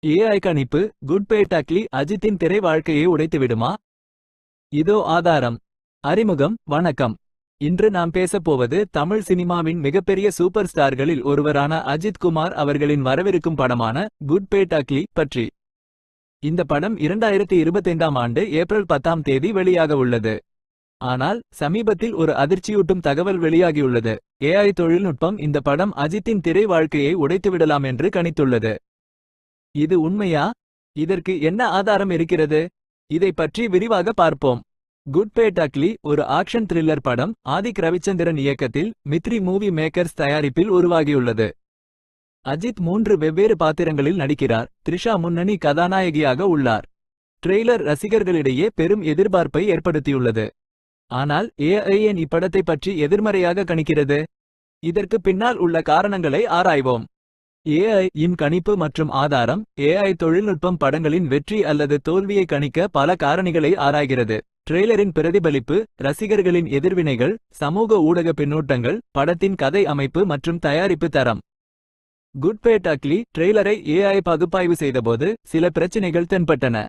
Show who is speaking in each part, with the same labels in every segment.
Speaker 1: AI கணிப்பு good பே டக்லி அஜித்தின் திரை வாழ்க்கையை உடைத்துவிடுமா? இதோ ஆதாரம். அறிமுகம். வணக்கம். இன்று நாம் பேசப்போவது தமிழ் சினிமாவின் மிகப்பெரிய சூப்பர் ஸ்டார்களில் ஒருவரான அஜித் குமார் அவர்களின் வரவிருக்கும் படமான குட் பே டக்லி பற்றி. இந்த படம் 2025ஆம் ஆண்டு ஏப்ரல் 10ஆம் தேதி வெளியாக உள்ளது. ஆனால் சமீபத்தில் ஒரு அதிர்ச்சியூட்டும் தகவல் வெளியாகியுள்ளது. ஏஐ தொழில்நுட்பம் இந்த படம் அஜித்தின் திரை வாழ்க்கையை உடைத்துவிடலாம் என்று கணித்துள்ளது. இது உண்மையா? இதற்கு என்ன ஆதாரம் இருக்கிறது? இதை பற்றி விரிவாக பார்ப்போம். குட் பே டக்லி ஒரு ஆக்ஷன் த்ரில்லர் படம். ஆதிக் ரவிச்சந்திரன் இயக்கத்தில் மித்ரி மூவி மேக்கர்ஸ் தயாரிப்பில் உருவாகியுள்ளது. அஜித் 3 வெவ்வேறு பாத்திரங்களில் நடிக்கிறார். த்ரிஷா முன்னணி கதாநாயகியாக உள்ளார். ட்ரெய்லர் ரசிகர்களிடையே பெரும் எதிர்பார்ப்பை ஏற்படுத்தியுள்ளது. ஆனால் ஏஐ ஏன் இப்படத்தை பற்றி எதிர்மறையாக கணிக்கிறது? இதற்கு பின்னால் உள்ள காரணங்களை ஆராய்வோம். ஏஐ இன் கணிப்பு மற்றும் ஆதாரம். ஏஐ தொழில்நுட்பம் படங்களின் வெற்றி அல்லது தோல்வியை கணிக்க பல காரணிகளை ஆராய்கிறது. ட்ரெய்லரின் பிரதிபலிப்பு, ரசிகர்களின் எதிர்வினைகள், சமூக ஊடக பின்னூட்டங்கள், படத்தின் கதை அமைப்பு மற்றும் தயாரிப்பு தரம். குட் பே டக்லி ட்ரெய்லரை ஏஐ பகுப்பாய்வு செய்தபோது சில பிரச்சினைகள் தென்பட்டன.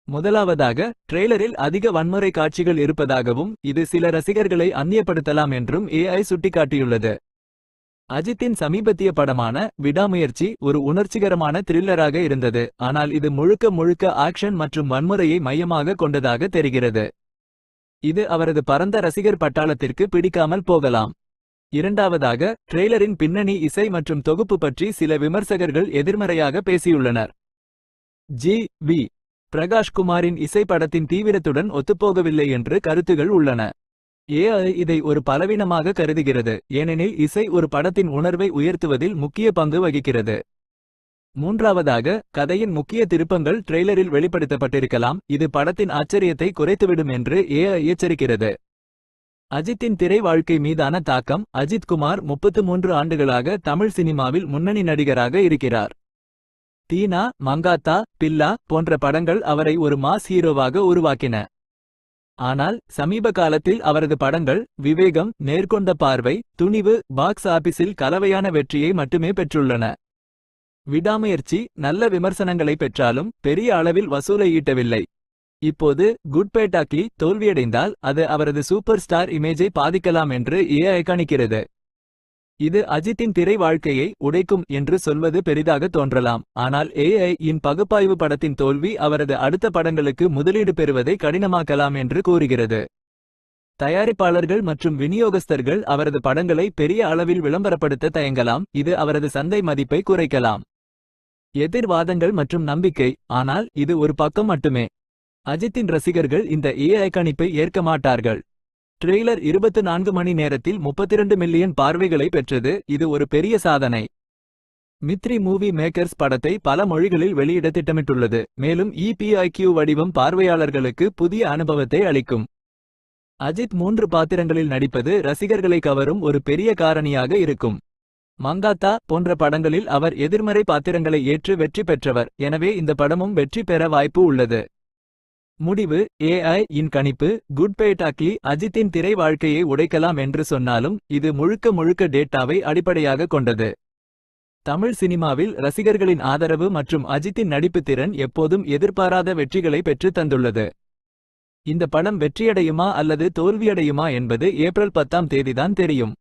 Speaker 1: முதலாவதாக, ட்ரெய்லரில் அதிக வன்முறை காட்சிகள் இருப்பதாகவும் இது சில ரசிகர்களை அந்நியப்படுத்தலாம் என்றும் ஏஐ சுட்டிக்காட்டியுள்ளது. அஜித்தின் சமீபத்திய படமான விடாமுயற்சி ஒரு உணர்ச்சிகரமான த்ரில்லராக இருந்தது. ஆனால் இது முழுக்க முழுக்க ஆக்ஷன் மற்றும் வன்முறையை மையமாக கொண்டதாக தெரிகிறது. இது அவரது பரந்த ரசிகர் பட்டாளத்திற்கு பிடிக்காமல் போகலாம். இரண்டாவதாக, ட்ரெய்லரின் பின்னணி இசை மற்றும் தொகுப்பு பற்றி சில விமர்சகர்கள் எதிர்மறையாக பேசியுள்ளனர். ஜி.வி. பிரகாஷ்குமாரின் இசை படத்தின் தீவிரத்துடன் ஒத்துப்போகவில்லை என்று கருத்துகள் உள்ளன. ஏஐ இதை ஒரு பலவீனமாக கருதுகிறது, ஏனெனில் இசை ஒரு படத்தின் உணர்வை உயர்த்துவதில் முக்கிய பங்கு வகிக்கிறது. மூன்றாவதாக, கதையின் முக்கிய திருப்பங்கள் ட்ரெய்லரில் வெளிப்படுத்தப்பட்டிருக்கலாம், இது படத்தின் ஆச்சரியத்தை குறைத்துவிடும் என்று ஏஐ எச்சரிக்கிறது. அஜித்தின் திரை வாழ்க்கை மீதான தாக்கம். அஜித் குமார் 33 ஆண்டுகளாக தமிழ் சினிமாவில் முன்னணி நடிகராக இருக்கிறார். தீனா, மங்காத்தா, பில்லா போன்ற படங்கள் அவரை ஒரு மாஸ் ஹீரோவாக உருவாக்கின. ஆனால் சமீப காலத்தில் அவரது படங்கள் விவேகம், நேர்கொண்ட பார்வை, துணிவு பாக்ஸ் ஆபீஸில் கலவையான வெற்றியை மட்டுமே பெற்றுள்ளன. விடாமுயற்சி நல்ல விமர்சனங்களை பெற்றாலும் பெரிய அளவில் வசூலை ஈட்டவில்லை. இப்போது குட் பே டக்லி தோல்வியடைந்தால் அது அவரது சூப்பர் ஸ்டார் இமேஜை பாதிக்கலாம் என்று ஏஐ கணிக்கிறது. இது அஜித்தின் திரை வாழ்க்கையை உடைக்கும் என்று சொல்வது பெரிதாக தோன்றலாம், ஆனால் ஏஐ இன் பகுப்பாய்வு படத்தின் தோல்வி அவரது அடுத்த படங்களுக்கு முதலீடு பெறுவதை கடினமாக்கலாம் என்று கூறுகிறது. தயாரிப்பாளர்கள் மற்றும் விநியோகஸ்தர்கள் அவரது படங்களை பெரிய அளவில் விளம்பரப்படுத்த தயங்கலாம், இது அவரது சந்தை மதிப்பை குறைக்கலாம். எதிர்வாதங்கள் மற்றும் நம்பிக்கை. ஆனால் இது ஒரு பக்கம் மட்டுமே. அஜித்தின் ரசிகர்கள் இந்த ஏஐ கணிப்பை ஏற்க மாட்டார்கள். ட்ரெய்லர் 24 மணி நேரத்தில் 32 மில்லியன் பார்வைகளை பெற்றது, இது ஒரு பெரிய சாதனை. மித்ரி மூவி மேக்கர்ஸ் படத்தை பல மொழிகளில் வெளியிட திட்டமிட்டுள்ளது, மேலும் EPIQ வடிவம் பார்வையாளர்களுக்கு புதிய அனுபவத்தை அளிக்கும். அஜித் 3 பாத்திரங்களில் நடிப்பது ரசிகர்களை கவரும் ஒரு பெரிய காரணியாக இருக்கும். மங்காத்தா போன்ற படங்களில் அவர் எதிர்மறை பாத்திரங்களை ஏற்று வெற்றி பெற்றவர், எனவே இந்த படமும் வெற்றி பெற வாய்ப்பு உள்ளது. முடிவு. ஏஐ இன் கணிப்பு குட் பே டக்லி அஜித்தின் திரை வாழ்க்கையை உடைக்கலாம் என்று சொன்னாலும் இது முழுக்க முழுக்க டேட்டாவை அடிப்படையாக கொண்டது. தமிழ் சினிமாவில் ரசிகர்களின் ஆதரவு மற்றும் அஜித்தின் நடிப்பு திறன் எப்போதும் எதிர்பாராத வெற்றிகளை பெற்று தந்துள்ளது. இந்த படம் வெற்றியடையுமா அல்லது தோல்வியடையுமா என்பது ஏப்ரல் 10ஆம் தேதிதான் தெரியும்.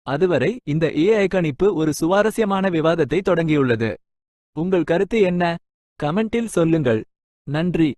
Speaker 1: அதுவரை இந்த ஏஐ கணிப்பு ஒரு சுவாரஸ்யமான விவாதத்தை தொடங்கியுள்ளது. உங்கள் கருத்து என்ன? கமெண்டில் சொல்லுங்கள். நன்றி.